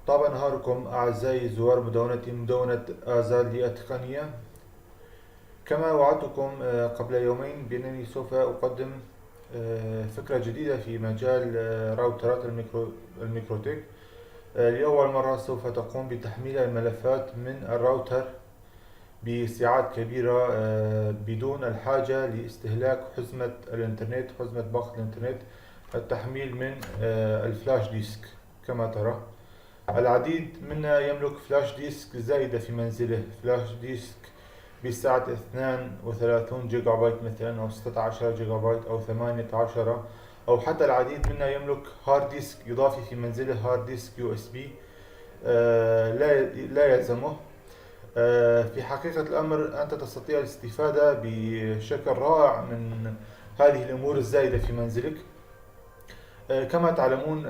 طاب نهاركم أعزائي زوار مدونة آزال التقنية. كما وعدتكم قبل يومين بأنني سوف أقدم فكرة جديدة في مجال راوترات الميكروتك. لأول مرة سوف تقوم بتحميل الملفات من الراوتر بسعات كبيرة بدون الحاجة لاستهلاك حزمة الإنترنت، حزمة باقة الإنترنت، التحميل من الفلاش ديسك. كما ترى العديد منا يملك فلاش ديسك زائدة في منزله، فلاش ديسك بسعة 32 جيجا بايت مثلا، أو 16 جيجا بايت، أو 18، أو حتى العديد منا يملك هارد ديسك إضافي في منزله، هارد ديسك يو اس بي لا يلزمه. في حقيقة الأمر أنت تستطيع الاستفادة بشكل رائع من هذه الأمور الزائدة في منزلك. كما تعلمون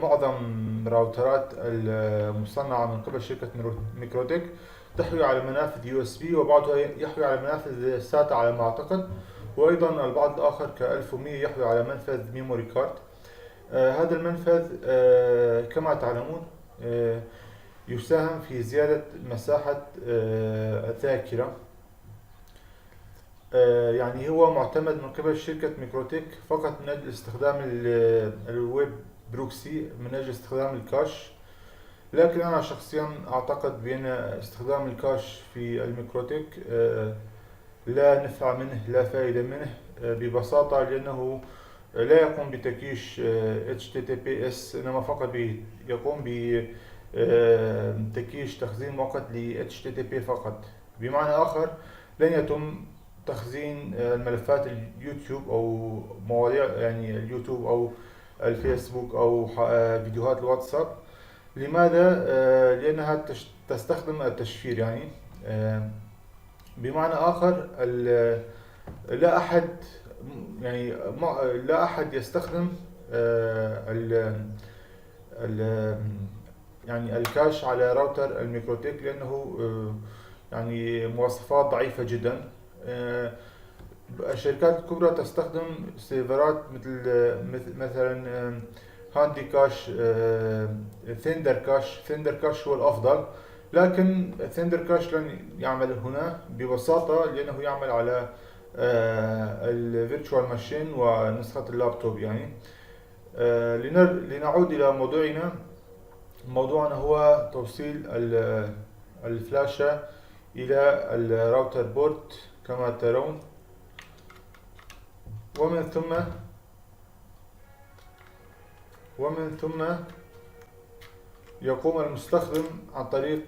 معظم راوترات المصنعة من قبل شركة ميكروتك تحوي على منافذ يو اس بي، وبعضها يحوي على منافذ ساتا على ما أعتقد، وأيضا البعض الآخر ك1100 يحوي على منفذ ميموري كارد. هذا المنفذ كما تعلمون يساهم في زيادة مساحة الذاكرة. يعني هو معتمد من قبل شركة ميكروتك فقط من أجل استخدام الويب بروكسي، من أجل استخدام الكاش. لكن أنا شخصيا أعتقد بأن استخدام الكاش في الميكروتك لا نفع منه، لا فائدة منه، ببساطة لأنه لا يقوم بتكييش HTTPS، إنما فقط يقوم بتكييش تخزين مؤقت ل HTTP فقط. بمعنى آخر لن يتم تخزين الملفات اليوتيوب أو مواضيع، يعني اليوتيوب أو الفيسبوك أو فيديوهات الواتساب. لماذا؟ لأنها تستخدم التشفير. يعني بمعنى آخر لا أحد يعني لا أحد يستخدم يعني الكاش على راوتر الميكروتك، لأنه يعني مواصفات ضعيفة جدا. الشركات الكبرى تستخدم سيرفرات مثلا هاندي كاش، ثندر كاش هو الأفضل، لكن ثندر كاش لن يعمل هنا ببساطة لأنه يعمل على الفيرتشوال ماشين ونسخة اللابتوب. يعني لنعود إلى موضوعنا. موضوعنا هو توصيل الفلاشة إلى الراوتر بورت كما ترون، ومن ثم يقوم المستخدم عن طريق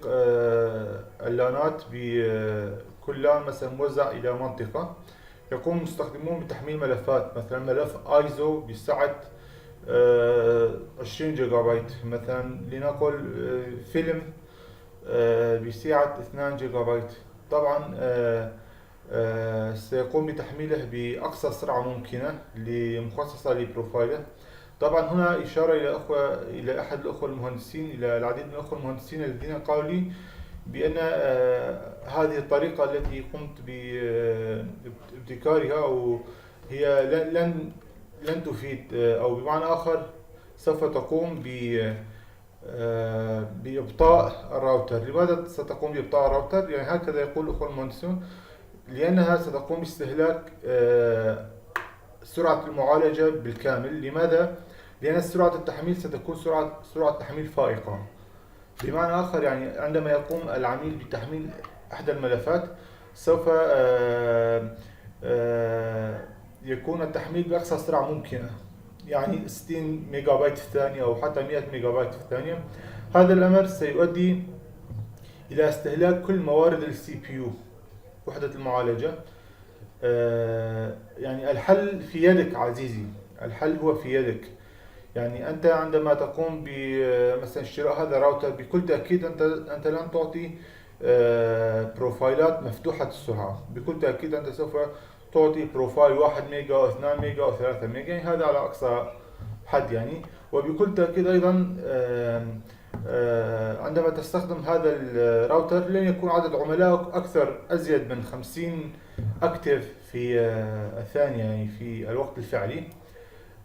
اللانات، بكل لان مثلا موزع إلى منطقة. يقوم المستخدمون بتحميل ملفات، مثلا ملف ايزو بسعة 20 جيجا بايت، مثلا لنقل فيلم بسعة 2 جيجا بايت. طبعا سيقوم بتحميله بأقصى سرعة ممكنة مخصصة لبروفايله. طبعا هنا إشارة إلى أحد الأخوة المهندسين، إلى العديد من الأخوة المهندسين الذين قالوا لي بأن هذه الطريقة التي قمت بابتكارها أو هي لن تفيد، أو بمعنى آخر سوف تقوم بإبطاء الراوتر. لماذا ستقوم بإبطاء الراوتر؟ يعني هكذا يقول الأخوة المهندسون، لأنها ستقوم باستهلاك سرعة المعالجة بالكامل. لماذا؟ لأن سرعة التحميل ستكون سرعة تحميل فائقة. بمعنى آخر يعني عندما يقوم العميل بتحميل إحدى الملفات سوف يكون التحميل بأقصى سرعة ممكنة، يعني 60 ميجا بايت في الثانية أو حتى 100 ميجا بايت في الثانية. هذا الأمر سيؤدي إلى استهلاك كل موارد السي بي يو، وحدة المعالجة. يعني الحل في يدك عزيزي، الحل هو في يدك. يعني أنت عندما تقوم بمثلا شراء هذا الراوتر بكل تأكيد أنت لن تعطي بروفايلات مفتوحة السرعة. بكل تأكيد أنت سوف تعطي بروفايل 1 ميجا أو 2 ميجا أو 3 ميجا، يعني هذا على أقصى حد. يعني وبكل تأكيد أيضا عندما تستخدم هذا الراوتر لن يكون عدد عملاء أزيد من 50 أكتف في الثانية، يعني في الوقت الفعلي.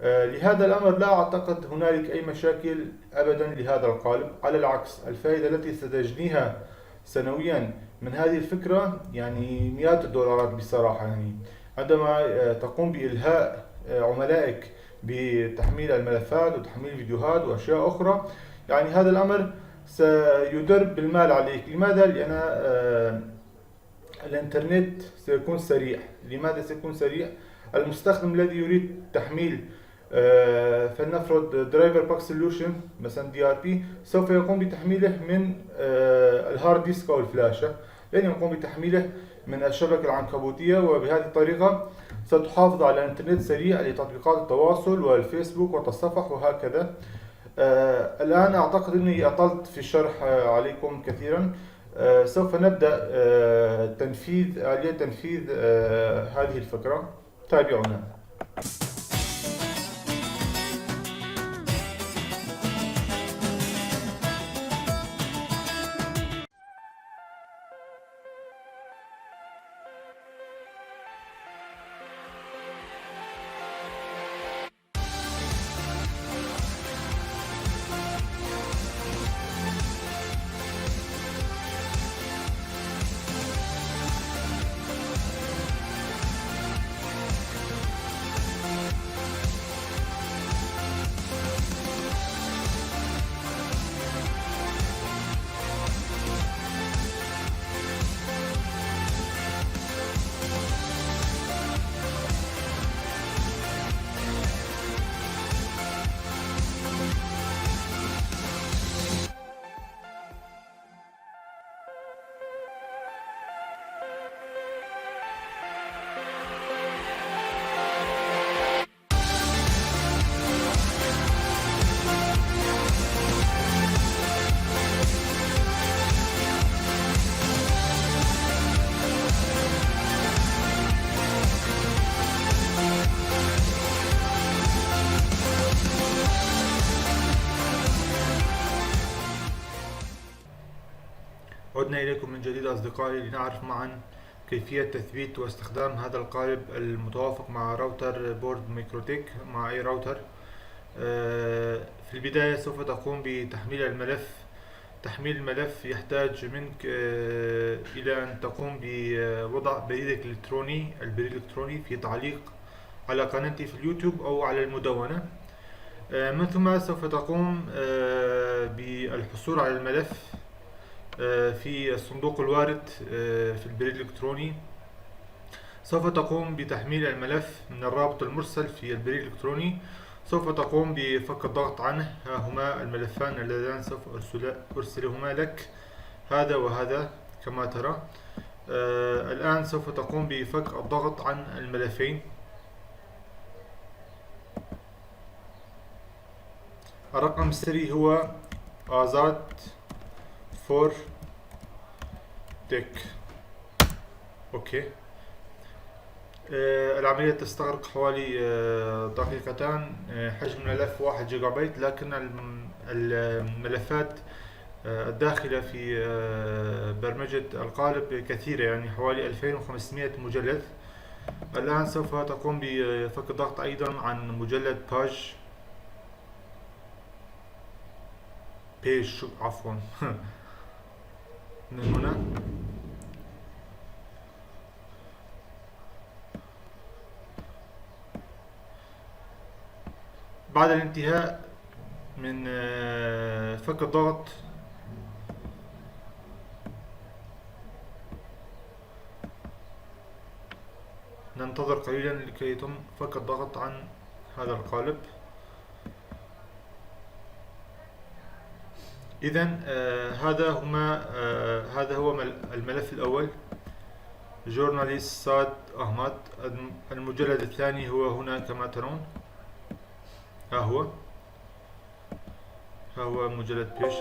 لهذا الأمر لا أعتقد هنالك أي مشاكل أبدا لهذا القالب، على العكس الفائدة التي ستجنيها سنويا من هذه الفكرة يعني مئات الدولارات بصراحة. يعني عندما تقوم بإلهاء عملائك بتحميل الملفات وتحميل فيديوهات وأشياء أخرى، يعني هذا الأمر سيدر بالمال عليك. لماذا؟ لأن الإنترنت سيكون سريع. لماذا سيكون سريع؟ المستخدم الذي يريد تحميل فلنفرض درايفر باك سوليوشن مثلا DRP سوف يقوم بتحميله من الهارد ديسك أو الفلاشة، لن يقوم بتحميله من الشبكة العنكبوتية. وبهذه الطريقة ستحافظ على إنترنت سريع لتطبيقات التواصل والفيسبوك والتصفح وهكذا. الآن أعتقد أني أطلت في الشرح عليكم كثيرا. سوف نبدأ آلية تنفيذ هذه الفكرة. تابعونا. عدنا إليكم من جديد أصدقائي لنعرف معا كيفية تثبيت واستخدام هذا القالب المتوافق مع راوتر بورد ميكروتك مع أي راوتر. في البداية سوف تقوم بتحميل الملف. تحميل الملف يحتاج منك إلى أن تقوم بوضع بريدك الإلكتروني في تعليق على قناتي في اليوتيوب أو على المدونة. من ثم سوف تقوم بالحصول على الملف في الصندوق الوارد في البريد الإلكتروني. سوف تقوم بتحميل الملف من الرابط المرسل في البريد الإلكتروني. سوف تقوم بفك الضغط عنه. ها هما الملفان اللذان سوف أرسلهما لك، هذا وهذا كما ترى. الآن سوف تقوم بفك الضغط عن الملفين. الرقم السري هو آزاد فور تك. اوكي. العملية تستغرق حوالي دقيقتان. حجم الملف 1 جيجا بايت، لكن الملفات الداخلة في برمجة القالب كثيرة، يعني حوالي 2500 مجلد. الآن سوف تقوم بفك الضغط أيضا عن مجلد بيج عفوا من هنا. بعد الانتهاء من فك الضغط ننتظر قليلا لكي يتم فك الضغط عن هذا القالب. إذن هذا هو الملف الأول، جورناليست سعد أحمد. المجلد الثاني هو هنا كما ترون، ها هو مجلد بيش.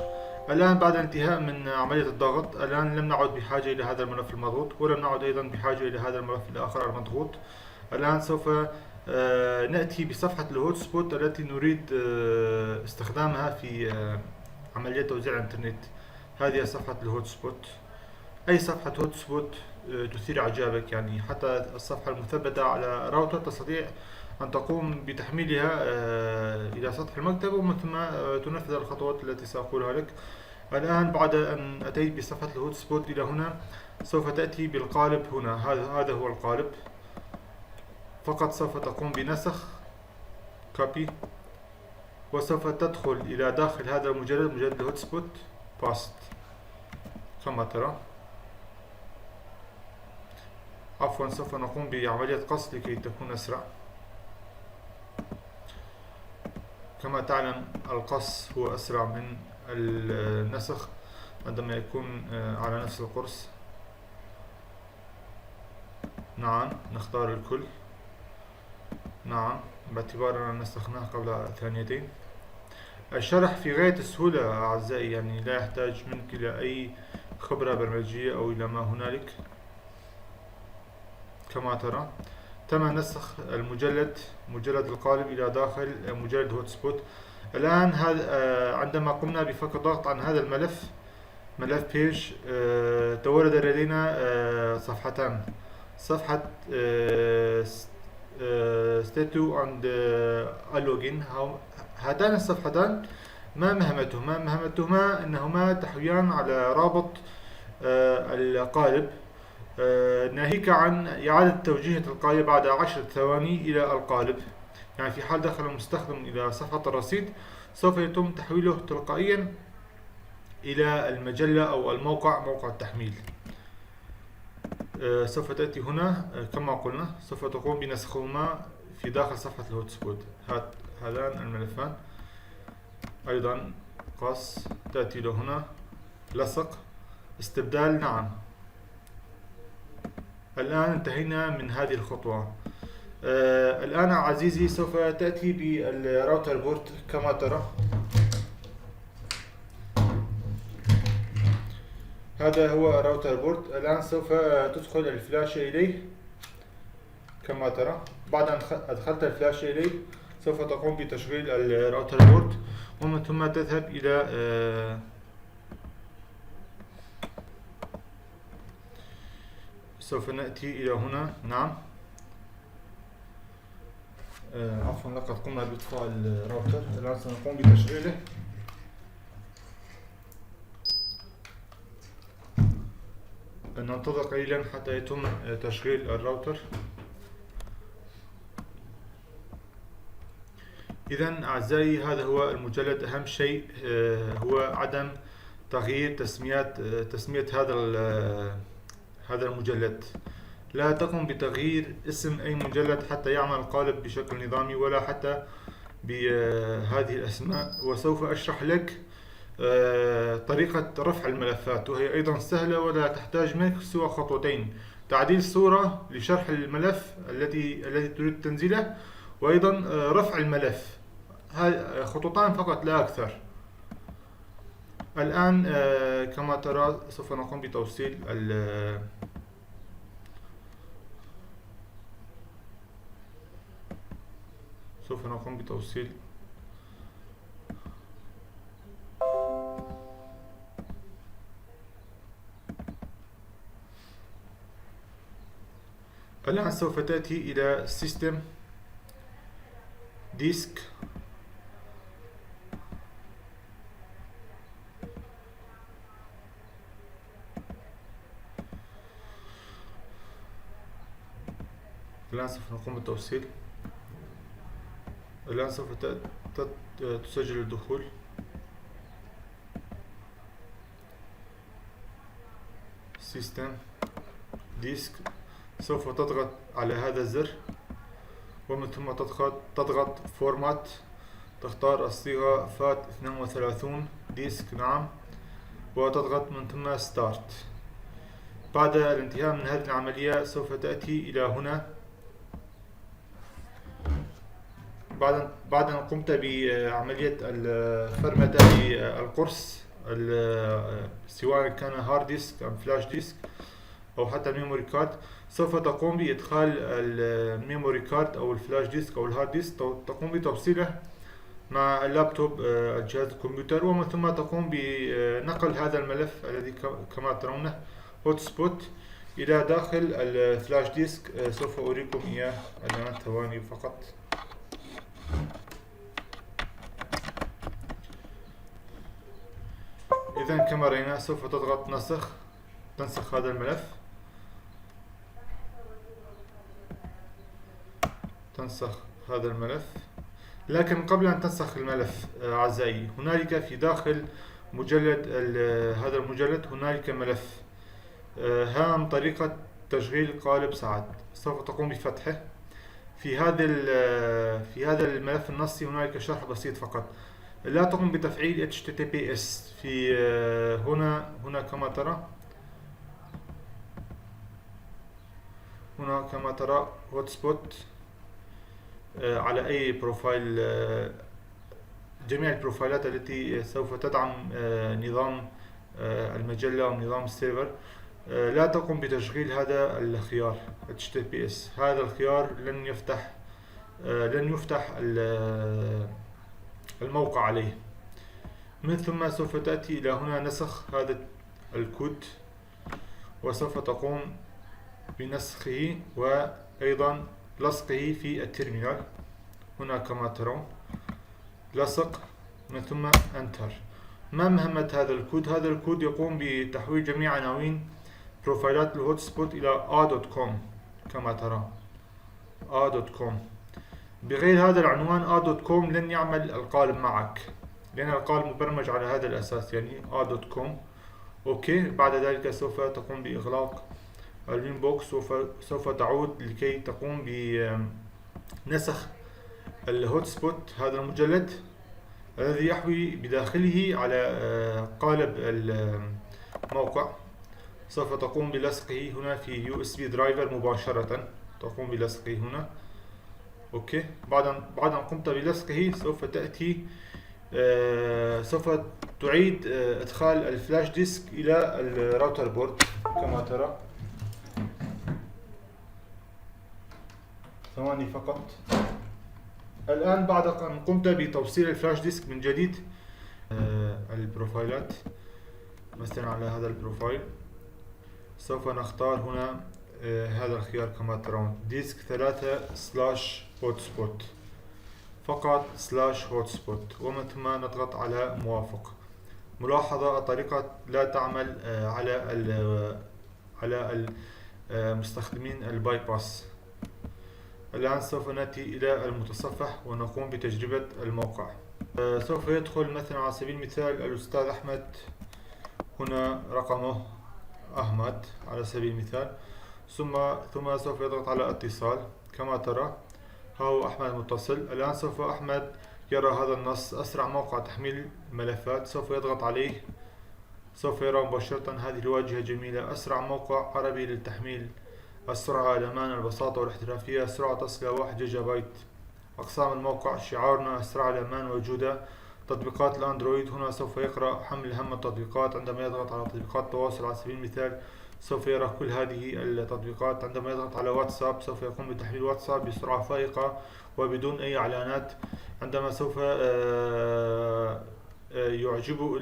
الآن بعد الانتهاء من عملية الضغط، الآن لم نعد بحاجة إلى هذا الملف المضغوط، ولم نعد أيضا بحاجة إلى هذا الملف الآخر المضغوط. الآن سوف نأتي بصفحة الهوت سبوت التي نريد استخدامها في عملية توزيع الانترنت. هذه صفحة الهوت سبوت. أي صفحة هوت سبوت تثير إعجابك، يعني حتى الصفحة المثبتة على راوتر تستطيع أن تقوم بتحميلها إلى سطح المكتب، ومن ثم تنفذ الخطوات التي سأقولها لك. الآن بعد أن أتيت بصفحة الهوت سبوت إلى هنا، سوف تأتي بالقالب هنا. هذا هو القالب، فقط سوف تقوم بنسخ كوبي، وسوف تدخل إلى داخل هذا المجلد، مجلد الهوت سبوت، باست كما ترى. عفوا، سوف نقوم بعملية قص لكي تكون أسرع. كما تعلم القص هو أسرع من النسخ عندما يكون على نفس القرص. نعم، نختار الكل. نعم، باعتبار أننا نسخناه قبل ثانيتين. الشرح في غاية السهولة أعزائي، يعني لا يحتاج منك إلى أي خبرة برمجية أو إلى ما هنالك. كما ترى تم نسخ المجلد، مجلد القالب، إلى داخل مجلد هوت سبوت. الآن هذا عندما قمنا بفك الضغط عن هذا الملف، ملف بيج، تورد لدينا صفحتان، صفحة ستاتو عند اللوجين. هاتان الصفحتان ما مهمتهما انهما تحويان على رابط القالب، ناهيك عن إعادة توجيه القالب بعد 10 ثواني إلى القالب. يعني في حال دخل المستخدم إلى صفحة الرصيد، سوف يتم تحويله تلقائيا إلى المجلة أو الموقع، موقع التحميل. سوف تأتي هنا كما قلنا، سوف تقوم بنسخهما في داخل صفحة الهوت سبوت. هذان الملفان أيضا قص، تأتي له هنا لصق، استبدال. نعم، الآن انتهينا من هذه الخطوة. الآن عزيزي سوف تأتي بالراوتر بورت كما ترى. هذا هو الراوتر بورت. الآن سوف تدخل الفلاشة إليه كما ترى. بعد أن أدخلت الفلاشة إليه، سوف تقوم بتشغيل الراوتر بورت، ومن ثم تذهب إلى سوف نأتي إلى هنا. نعم، عفوا، لقد قمنا بإطفاء الراوتر. الآن سنقوم بتشغيله. ننتظر قليلا حتى يتم تشغيل الراوتر. إذن أعزائي، هذا هو المجلد. أهم شيء هو عدم تغيير تسمية هذا المجلد. لا تقم بتغيير اسم أي مجلد حتى يعمل القالب بشكل نظامي، ولا حتى بهذه الأسماء. وسوف أشرح لك طريقة رفع الملفات، وهي أيضا سهلة ولا تحتاج منك سوى خطوتين: تعديل صورة لشرح الملف الذي تريد تنزيله، وأيضا رفع الملف. هذه خطوتان فقط لا أكثر. الآن كما ترى سوف نقوم بتوصيل الآن سوف تأتي إلى سيستم ديسك. الآن سوف نقوم بالتوصيل. الآن سوف تسجل الدخول. سيستم ديسك، سوف تضغط على هذا الزر، ومن ثم تضغط فورمات، تختار الصيغة فات 32 ديسك. نعم، وتضغط من ثم ستارت. بعد الانتهاء من هذه العملية سوف تأتي إلى هنا. بعد أن قمت بعملية الفرمتة للقرص، سواء كان هارد ديسك أم فلاش ديسك أو حتى الميموري كارد، سوف تقوم بإدخال الميموري كارد أو الفلاش ديسك أو الهارد ديسك، تقوم بتوصيله مع اللابتوب، الجهاز الكمبيوتر، ومن ثم تقوم بنقل هذا الملف الذي كما ترونه هوت سبوت إلى داخل الفلاش ديسك. سوف أريكم إياه الآن، ثواني فقط. إذا كما رأينا سوف تضغط نسخ، تنسخ هذا الملف، تنسخ هذا الملف. لكن قبل أن تنسخ الملف أعزائي، هنالك في داخل مجلد هذا المجلد هنالك ملف هام طريقة تشغيل قالب سعد. سوف تقوم بفتحه. في هذا الملف النصي هنالك شرح بسيط فقط. لا تقوم بتفعيل HTTPS في هنا كما ترى، هنا كما ترى هوت سبوت على أي بروفايل، جميع البروفايلات التي سوف تدعم نظام المجلة أو نظام السيرفر. لا تقوم بتشغيل هذا الخيار HTTPS. هذا الخيار لن يفتح الموقع عليه. من ثم سوف تأتي إلى هنا نسخ هذا الكود، وسوف تقوم بنسخه وأيضا لصقه في التيرمينال. هنا كما ترون لصق، من ثم انتر. ما مهمة هذا الكود؟ هذا الكود يقوم بتحويل جميع عناوين بروفايلات الهوت سبوت إلى a.com كما ترى a.com. بغير هذا العنوان a.com لن يعمل القالب معك، لأن القالب مبرمج على هذا الأساس، يعني a.com. أوكي. بعد ذلك سوف تقوم بإغلاق الانبوكس، سوف تعود لكي تقوم بنسخ الهوت سبوت، هذا المجلد الذي يحوي بداخله على قالب الموقع. سوف تقوم بلصقه هنا في USB درايفر مباشرة، تقوم بلصقه هنا. اوكي. بعد أن قمت بلصقه سوف تأتي سوف تعيد ادخال الفلاش ديسك الى الراوتر بورد كما ترى. ثواني فقط. الآن بعد أن قمت بتوصيل الفلاش ديسك من جديد البروفايلات، مثلا على هذا البروفايل سوف نختار هنا هذا الخيار كما ترون ديسك 3/hotspot، فقط /hotspot، ومن ثم نضغط على موافق. ملاحظة الطريقة لا تعمل على المستخدمين الباي باس. الآن سوف نأتي إلى المتصفح ونقوم بتجربة الموقع. سوف يدخل مثلا على سبيل المثال الأستاذ أحمد، هنا رقمه أحمد على سبيل المثال، ثم سوف يضغط على اتصال كما ترى، هو أحمد متصل. الآن سوف أحمد يرى هذا النص: أسرع موقع تحميل ملفات. سوف يضغط عليه، سوف يرى مباشرة هذه الواجهة جميلة: أسرع موقع عربي للتحميل، السرعة، الأمان، البساطة والاحترافية، سرعة تصل 1 جيجا بايت. أقسام الموقع: شعارنا السرعة، الأمان والجودة. تطبيقات الأندرويد، هنا سوف يقرأ حمل أهم التطبيقات. عندما يضغط على تطبيقات التواصل على سبيل المثال سوف يرى كل هذه التطبيقات. عندما يضغط على واتساب سوف يقوم بتحميل واتساب بسرعة فائقة وبدون أي إعلانات. عندما سوف يعجبه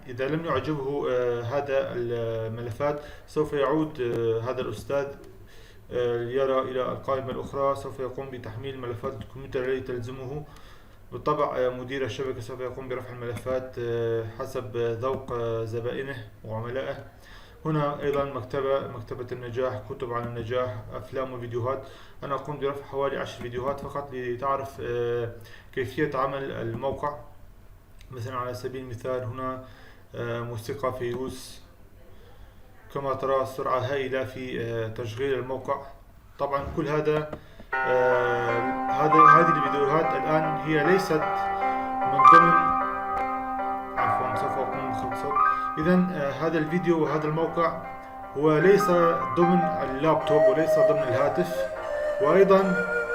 إذا لم يعجبه هذا الملفات سوف يعود هذا الأستاذ يرى إلى القائمة الأخرى، سوف يقوم بتحميل ملفات الكمبيوتر التي تلزمه. بالطبع مدير الشبكة سوف يقوم برفع الملفات حسب ذوق زبائنه وعملائه. هنا أيضا مكتبة النجاح، كتب عن النجاح، أفلام وفيديوهات. أنا قمت برفع حوالي 10 فيديوهات فقط لتعرف كيفية عمل الموقع. مثلا على سبيل المثال هنا موسيقى فيروز، كما ترى سرعة هائلة في تشغيل الموقع. طبعا كل هذه الفيديوهات الآن هي ليست من ضمن، عفوا سوف أقوم بخفض صوت. إذن هذا الفيديو وهذا الموقع هو ليس ضمن اللابتوب وليس ضمن الهاتف، وأيضا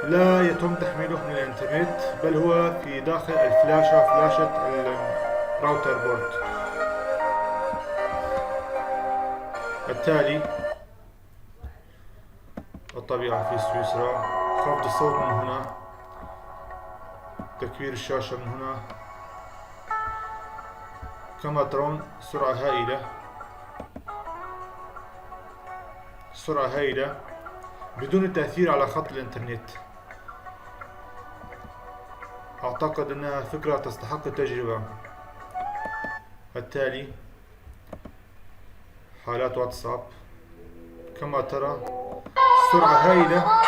لا يتم تحميله من الإنترنت، بل هو في داخل فلاشة الراوتر بورد. التالي الطبيعة في سويسرا، خفض الصوت من هنا، تكبير الشاشة من هنا. كما ترون سرعة هائلة بدون التأثير على خط الإنترنت. أعتقد أنها فكرة تستحق التجربة. التالي حالات واتساب. كما ترى سرعة هائلة.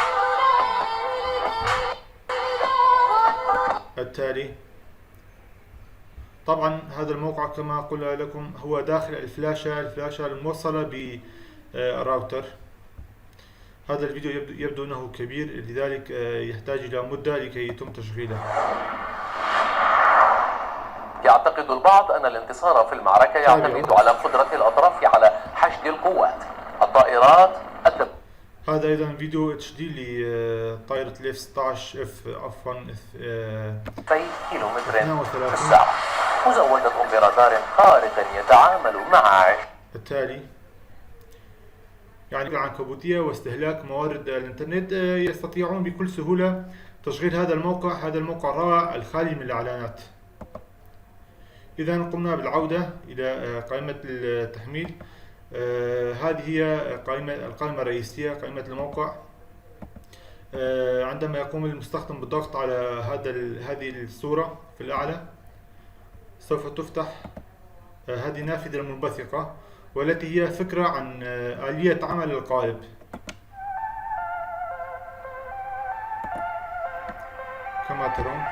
التالي طبعا هذا الموقع كما قلنا لكم هو داخل الفلاشة الموصلة بالراوتر. هذا الفيديو يبدو أنه كبير، لذلك يحتاج إلى مدة لكي يتم تشغيله. يعتقد البعض أن الانتصار في المعركة يعتمد على قدرة الأطراف على حشد القوات. الطائرات هذا أيضا فيديو اتش دي لطائرة الاف 16 اف عفوا 2 كيلومتر في الساعة، مزودة برادار خارق يتعامل مع التالي يعني العنكبوتية واستهلاك موارد الانترنت يستطيعون بكل سهولة تشغيل هذا الموقع الرائع الخالي من الإعلانات. إذا قمنا بالعودة إلى قائمة التحميل. هذه هي القائمة الرئيسية، قائمة الموقع. عندما يقوم المستخدم بالضغط على هذه الصورة في الأعلى سوف تفتح هذه النافذة المنبثقة، والتي هي فكرة عن آلية عمل القالب. كما ترون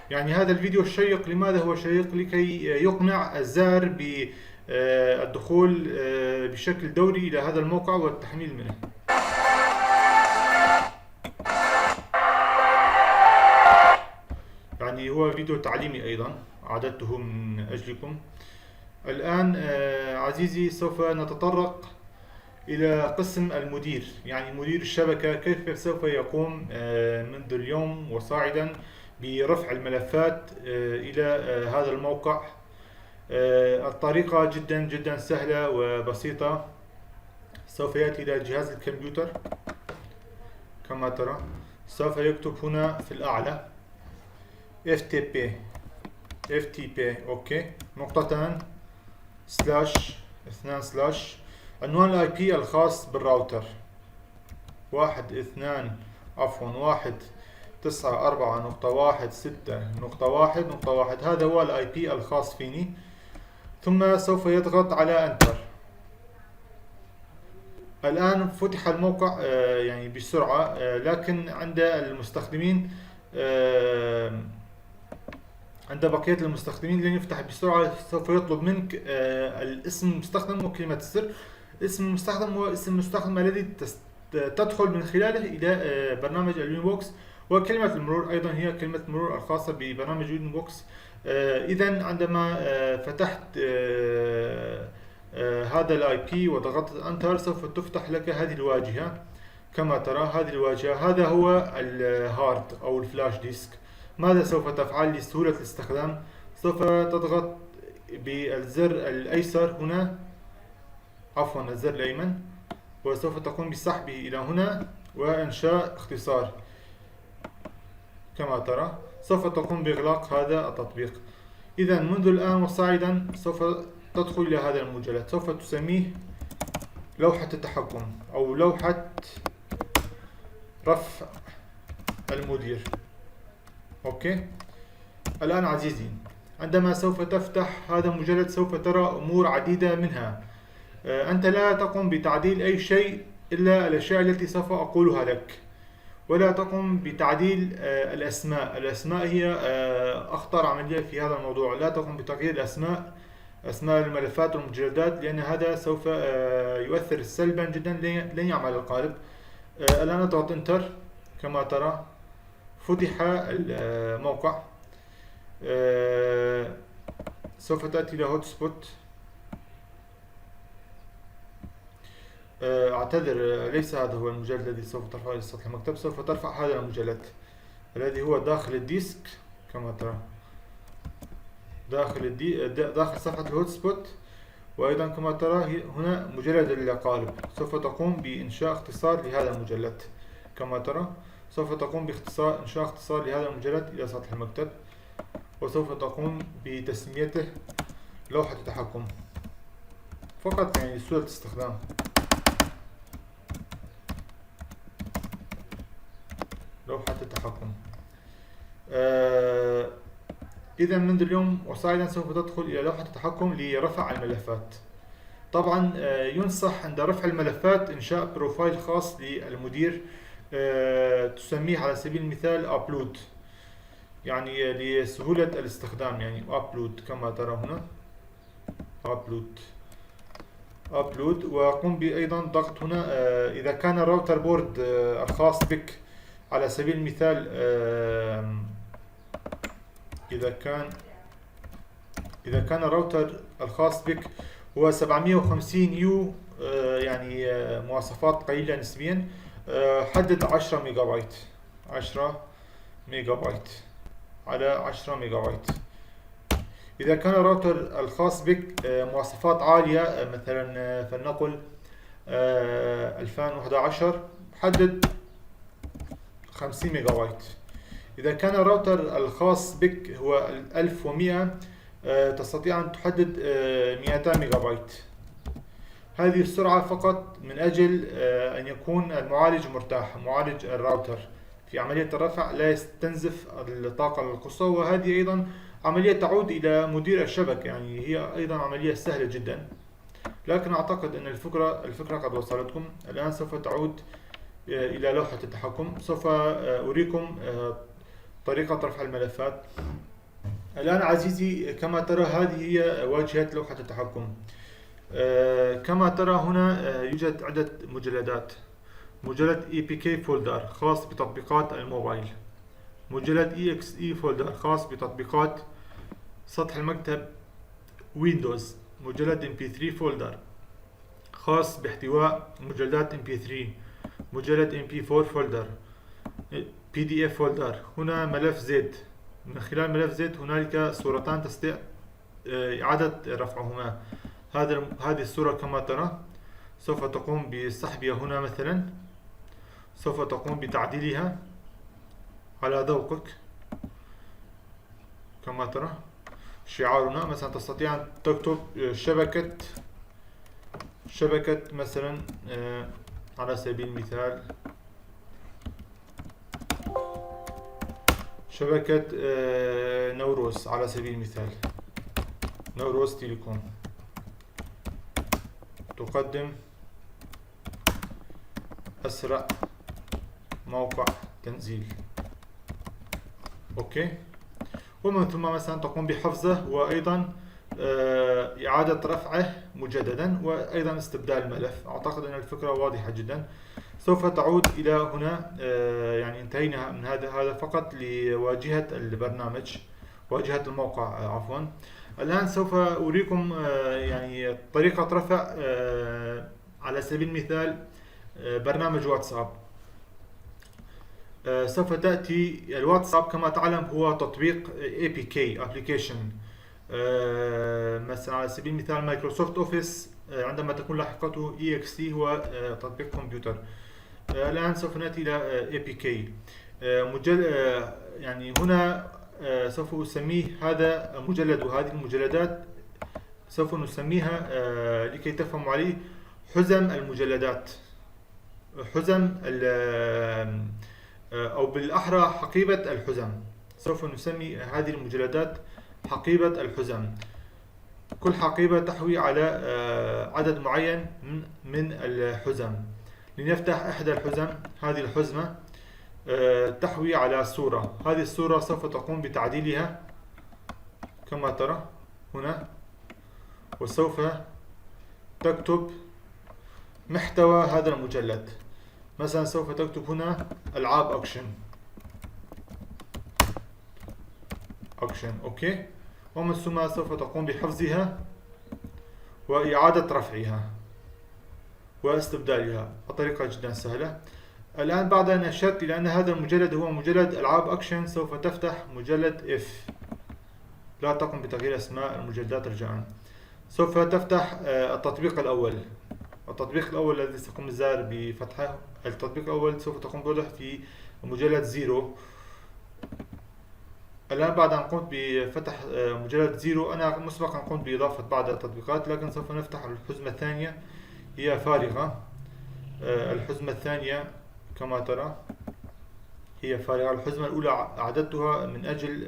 يعني هذا الفيديو الشيق. لماذا هو شيق؟ لكي يقنع الزائر بالدخول بشكل دوري إلى هذا الموقع والتحميل منه. يعني هو فيديو تعليمي أيضا أعددته من أجلكم. الآن عزيزي سوف نتطرق إلى قسم المدير، يعني مدير الشبكة، كيف سوف يقوم منذ اليوم وصاعدا برفع الملفات إلى هذا الموقع. الطريقة جدا سهلة وبسيطة. سوف يأتي إلى جهاز الكمبيوتر كما ترى، سوف يكتب هنا في الأعلى FTP أوكي، نقطتان /2/ عنوان الاي بي الخاص بالراوتر 192.168.1.1.1. هذا هو الاي بي الخاص فيني. ثم سوف يضغط على انتر. الآن فتح الموقع يعني بسرعة، لكن عند المستخدمين عند بقية المستخدمين لن يفتح بسرعة. سوف يطلب منك الاسم المستخدم وكلمة السر. اسم المستخدم هو اسم المستخدم الذي تدخل من خلاله إلى برنامج الوينبوكس، وكلمة المرور أيضا هي كلمة المرور الخاصة ببرنامج الوينبوكس. إذا عندما فتحت هذا الاي بي وضغطت انتر سوف تفتح لك هذه الواجهة. كما ترى هذه الواجهة، هذا هو الهارد أو الفلاش ديسك. ماذا سوف تفعل لسهولة الاستخدام؟ سوف تضغط بالزر الأيسر هنا، عفوا الزر الأيمن، وسوف تقوم بسحبه إلى هنا وإنشاء اختصار. كما ترى سوف تقوم بإغلاق هذا التطبيق. إذا منذ الآن وصاعدا سوف تدخل إلى هذا المجلد، سوف تسميه لوحة التحكم أو لوحة رفع المدير. أوكي. الآن عزيزي عندما سوف تفتح هذا المجلد سوف ترى أمور عديدة منها. أنت لا تقوم بتعديل أي شيء إلا الأشياء التي سوف أقولها لك، ولا تقوم بتعديل الأسماء. الأسماء هي أخطر عملية في هذا الموضوع. لا تقوم بتغيير أسماء الملفات والمجلدات، لأن هذا سوف يؤثر سلبا جدا، لن يعمل القالب. الآن أضغط انتر. كما ترى فتح الموقع. سوف تأتي إلى هوت سبوت. أعتذر، ليس هذا هو المجلد الذي سوف ترفعه إلى سطح المكتب. سوف ترفع هذا المجلد الذي هو داخل الديسك. كما ترى داخل صفحة الهوت سبوت. وأيضا كما ترى هنا مجلد القالب. سوف تقوم بإنشاء اختصار لهذا المجلد. كما ترى سوف تقوم بإنشاء اختصار لهذا المجلد إلى سطح المكتب، وسوف تقوم بتسميته لوحة التحكم فقط، يعني لسهولة الاستخدام. لوحة التحكم. إذا منذ اليوم وصاعدا سوف تدخل إلى لوحة التحكم لرفع الملفات. طبعا ينصح عند رفع الملفات إنشاء بروفايل خاص للمدير، تسميه على سبيل المثال أبلود، يعني لسهولة الاستخدام، يعني أبلود كما ترى هنا أبلود. وقم بأيضا ضغط هنا إذا كان الراوتر بورد الخاص بك على سبيل المثال إذا كان الراوتر الخاص بك هو 750 يو، يعني مواصفات قليلة نسبيا، حدد 10 ميجا بايت، 10 ميجا بايت على 10 ميجا بايت. إذا كان الراوتر الخاص بك مواصفات عالية، مثلا فلنقل 2011، حدد 50 ميجا بايت. إذا كان الراوتر الخاص بك هو 1100، تستطيع أن تحدد 200 ميجا بايت. هذه السرعة فقط من أجل أن يكون المعالج مرتاح، معالج الراوتر في عملية الرفع لا يستنزف الطاقة القصوى. وهذه أيضا عملية تعود إلى مدير الشبكة، يعني هي أيضا عملية سهلة جدا، لكن أعتقد أن الفكرة قد وصلتكم. الآن سوف تعود إلى لوحة التحكم. سوف أريكم طريقة رفع الملفات. الآن عزيزي كما ترى هذه هي واجهة لوحة التحكم. كما ترى هنا يوجد عدة مجلدات. مجلد EPK فولدر خاص بتطبيقات الموبايل، مجلد EXE فولدر خاص بتطبيقات سطح المكتب ويندوز، مجلد MP3 فولدر خاص باحتواء مجلدات MP3، مجلد MP4 فولدر، PDF فولدر. هنا ملف زد، من خلال ملف زد هنالك صورتان تستطيع إعادة رفعهما. هذه الصورة كما ترى سوف تقوم بسحبها هنا مثلا، سوف تقوم بتعديلها على ذوقك. كما ترى شعارنا مثلا تستطيع أن تكتب شبكة مثلا على سبيل المثال شبكة نوروز، على سبيل المثال نوروز تيليكوم تقدم أسرع موقع تنزيل. أوكي. ومن ثم مثلا تقوم بحفظه وأيضا إعادة رفعه مجددا وأيضا استبدال الملف. أعتقد أن الفكرة واضحة جدا. سوف تعود إلى هنا، يعني انتهينا من هذا فقط لواجهة البرنامج، واجهة الموقع عفوا. الآن سوف أريكم يعني طريقة رفع على سبيل المثال برنامج واتساب. سوف تأتي الواتساب كما تعلم هو تطبيق APK Application. مثلا على سبيل المثال مايكروسوفت أوفيس عندما تكون لاحقته EXE هو تطبيق كمبيوتر. الآن سوف نأتي إلى APK. يعني هنا سوف أسميه هذا مجلد، وهذه المجلدات سوف نسميها لكي تفهموا عليه حزم المجلدات، حزم أو بالأحرى حقيبة الحزم. سوف نسمي هذه المجلدات حقيبة الحزم. كل حقيبة تحوي على عدد معين من الحزم. لنفتح إحدى الحزم. هذه الحزمة تحوي على صورة. هذه الصورة سوف تقوم بتعديلها كما ترى هنا، وسوف تكتب محتوى هذا المجلد. مثلا سوف تكتب هنا ألعاب أكشن. أوكي. ومن ثم سوف تقوم بحفظها وإعادة رفعها واستبدالها بطريقة جدا سهلة. الآن بعد أن أشرت إلى أن هذا المجلد هو مجلد ألعاب أكشن، سوف تفتح مجلد F. لا تقم بتغيير أسماء المجلدات رجاء. سوف تفتح التطبيق الأول. التطبيق الأول الذي سيقوم الزائر بفتحه، التطبيق الأول سوف تقوم بوضعه في مجلد 0. الآن بعد أن قمت بفتح مجلد 0، أنا مسبقا قمت بإضافة بعض التطبيقات، لكن سوف نفتح الحزمة الثانية، هي فارغة. الحزمة الثانية كما ترى هي فارغة. الحزمة الأولى أعددتها من أجل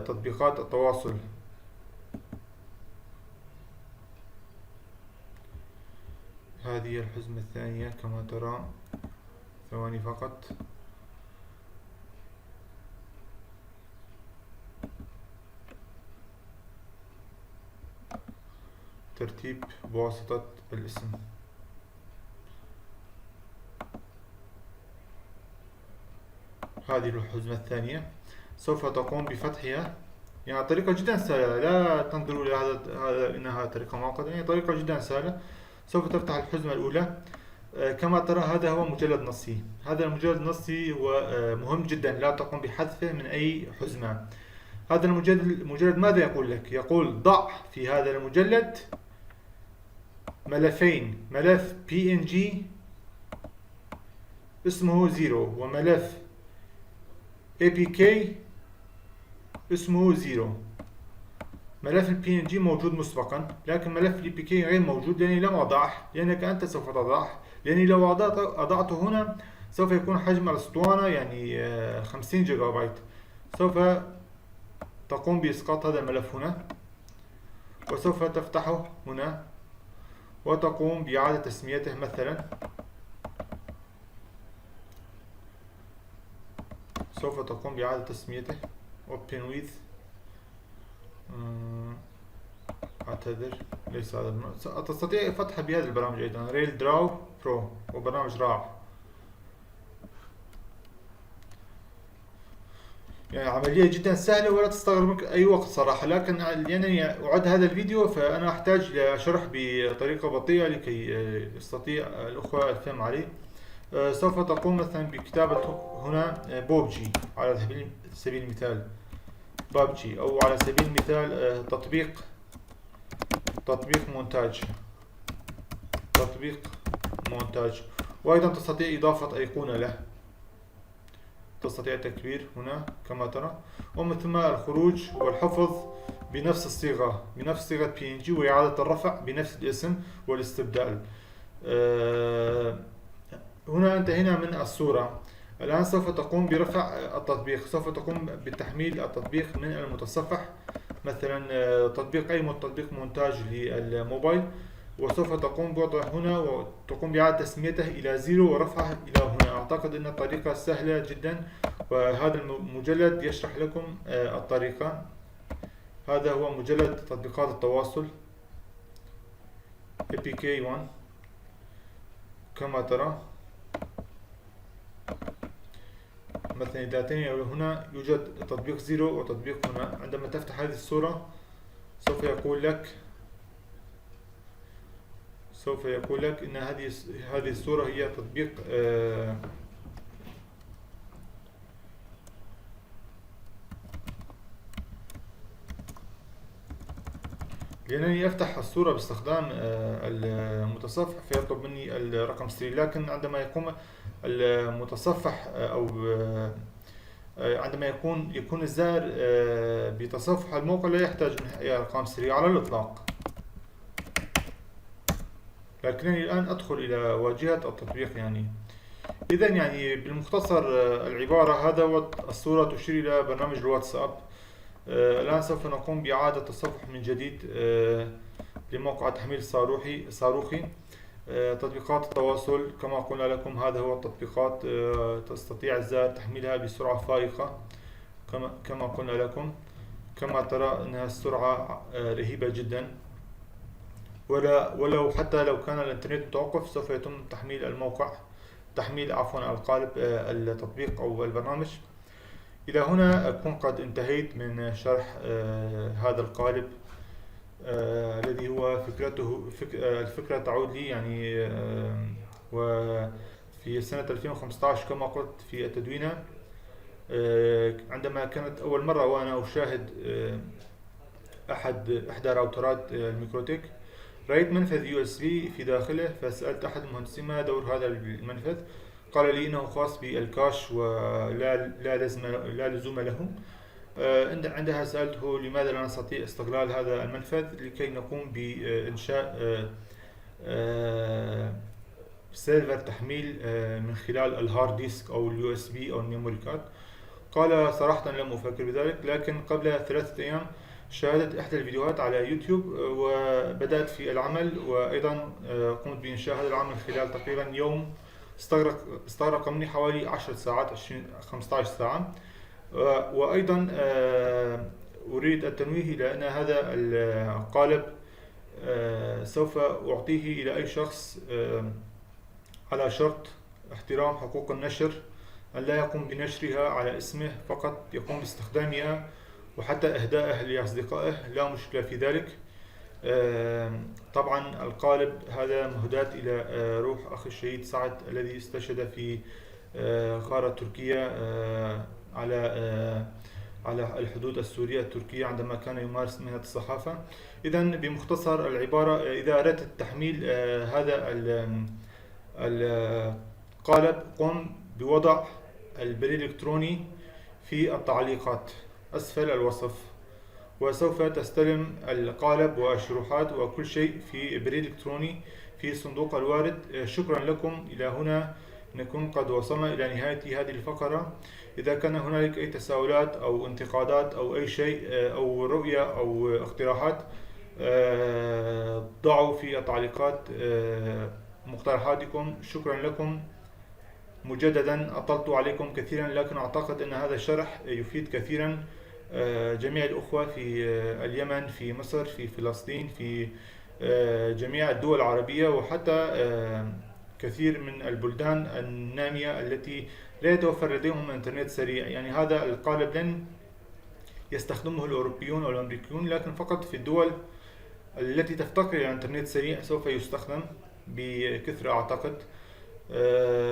تطبيقات التواصل. هذه الحزمة الثانية كما ترى، ثواني فقط. ترتيب بواسطة الاسم. هذه الحزمة الثانية سوف تقوم بفتحها، يعني طريقة جدا سهلة، لا تنظروا إلى هذا إنها طريقة معقدة، يعني طريقة جدا سهلة. سوف تفتح الحزمة الأولى. كما ترى هذا هو مجلد نصي. هذا المجلد النصي هو مهم جدا، لا تقوم بحذفه من أي حزمة. هذا المجلد ماذا يقول لك؟ يقول ضع في هذا المجلد ملفين، ملف PNG اسمه 0 وملف APK اسمه 0. ملف ال PNG موجود مسبقا، لكن ملف ال APK غير موجود لأني لم أضعه، لأنك أنت سوف تضعه، لأني لو أضعته هنا سوف يكون حجم الأسطوانة يعني 50 جيجا بايت. سوف تقوم بإسقاط هذا الملف هنا، وسوف تفتحه هنا وتقوم بإعادة تسميته. مثلا سوف تقوم بإعادة تسميته Open with أعتذر ليس هذا تستطيع فتحه بهذه البرامج أيضا، ريل دراو برو وبرنامج رائع. يعني عملية جدا سهلة ولا تستغرق أي وقت صراحة، لكن لأنني أعد هذا الفيديو فأنا أحتاج إلى شرح بطريقة بطيئة لكي يستطيع الأخوة الفهم عليه. سوف تقوم مثلا بكتابة هنا بوبجي على سبيل المثال، بابجي، أو على سبيل المثال تطبيق مونتاج، وأيضا تستطيع إضافة أيقونة له، تستطيع التكبير هنا كما ترى، ومن ثم الخروج والحفظ بنفس الصيغة، بنفس صيغة PNG، وإعادة الرفع بنفس الاسم والاستبدال. هنا انتهينا من الصورة. الآن سوف تقوم برفع التطبيق، سوف تقوم بتحميل التطبيق من المتصفح، مثلا أي تطبيق مونتاج للموبايل، وسوف تقوم بوضعه هنا وتقوم بإعادة تسميته إلى 0 ورفعه إلى هنا. أعتقد أن الطريقة سهلة جدا، وهذا المجلد يشرح لكم الطريقة. هذا هو مجلد تطبيقات التواصل APK1 كما ترى. مثلا إذا أتينا هنا يوجد تطبيق 0 وتطبيق هنا. عندما تفتح هذه الصورة سوف يقول لك إن هذه الصورة هي تطبيق لأنني أفتح الصورة باستخدام المتصفح فيطلب مني الرقم السري، لكن عندما يقوم المتصفح أو عندما يكون الزائر بتصفح الموقع لا يحتاج أي أرقام سرية على الإطلاق. لكنني الآن أدخل إلى واجهة التطبيق يعني. إذا يعني بالمختصر العبارة، هذا الصورة تشير إلى برنامج الواتساب. الآن سوف نقوم بإعادة التصفح من جديد لموقع تحميل صاروخي. تطبيقات التواصل كما قلنا لكم، هذا هو التطبيقات، تستطيع الزائر تحميلها بسرعة فائقة كما قلنا لكم. كما ترى أنها السرعة رهيبة جدا، ولو حتى لو كان الانترنت متوقف سوف يتم تحميل القالب التطبيق أو البرنامج. إلى هنا أكون قد انتهيت من شرح هذا القالب الذي هو الفكرة تعود لي يعني وفي سنة 2015 كما قلت في التدوينة، عندما كانت أول مرة وأنا أشاهد إحدى راوترات الميكروتك، رأيت منفذ USB في داخله، فسألت أحد المهندسين ما دور هذا المنفذ، قال لي إنه خاص بالكاش ولا لزوم له. عندها سألته لماذا لا نستطيع استغلال هذا المنفذ لكي نقوم بإنشاء سيرفر تحميل من خلال الهارد ديسك أو اليو اس بي أو الميموري كارد. قال صراحة لم أفكر بذلك، لكن قبل 3 أيام شاهدت إحدى الفيديوهات على يوتيوب وبدأت في العمل، وأيضا قمت بإنشاء هذا العمل خلال تقريبا يوم استغرق مني حوالي 10 ساعات 15 ساعة. وأيضا أريد التنويه إلى أن هذا القالب سوف أعطيه إلى أي شخص على شرط احترام حقوق النشر، أن لا يقوم بنشرها على اسمه، فقط يقوم باستخدامها وحتى إهدائها لأصدقائه، لا مشكلة في ذلك. طبعا القالب هذا مهداة إلى روح أخي الشهيد سعد الذي استشهد في غارة تركيا على الحدود السورية التركية عندما كان يمارس مهنة الصحافة. إذا بمختصر العبارة، إذا أردت تحميل هذا القالب قم بوضع البريد الإلكتروني في التعليقات أسفل الوصف، وسوف تستلم القالب والشروحات وكل شيء في بريد إلكتروني في صندوق الوارد. شكرا لكم. إلى هنا نكون قد وصلنا إلى نهاية هذه الفقرة. إذا كان هنالك أي تساؤلات أو انتقادات أو أي شيء أو رؤية أو اقتراحات، ضعوا في التعليقات مقترحاتكم. شكرا لكم مجددا. أطلت عليكم كثيرا، لكن أعتقد أن هذا الشرح يفيد كثيرا جميع الأخوة في اليمن، في مصر، في فلسطين، في جميع الدول العربية، وحتى كثير من البلدان النامية التي لا يتوفر لديهم انترنت سريع. يعني هذا القالب لن يستخدمه الأوروبيون أو الأمريكيون، لكن فقط في الدول التي تفتقر إلى انترنت سريع سوف يستخدم بكثرة أعتقد،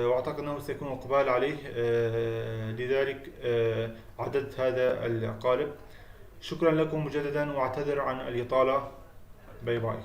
وأعتقد أنه سيكون إقبال عليه. لذلك عددت هذا القالب. شكرا لكم مجددا، وأعتذر عن الإطالة. باي باي.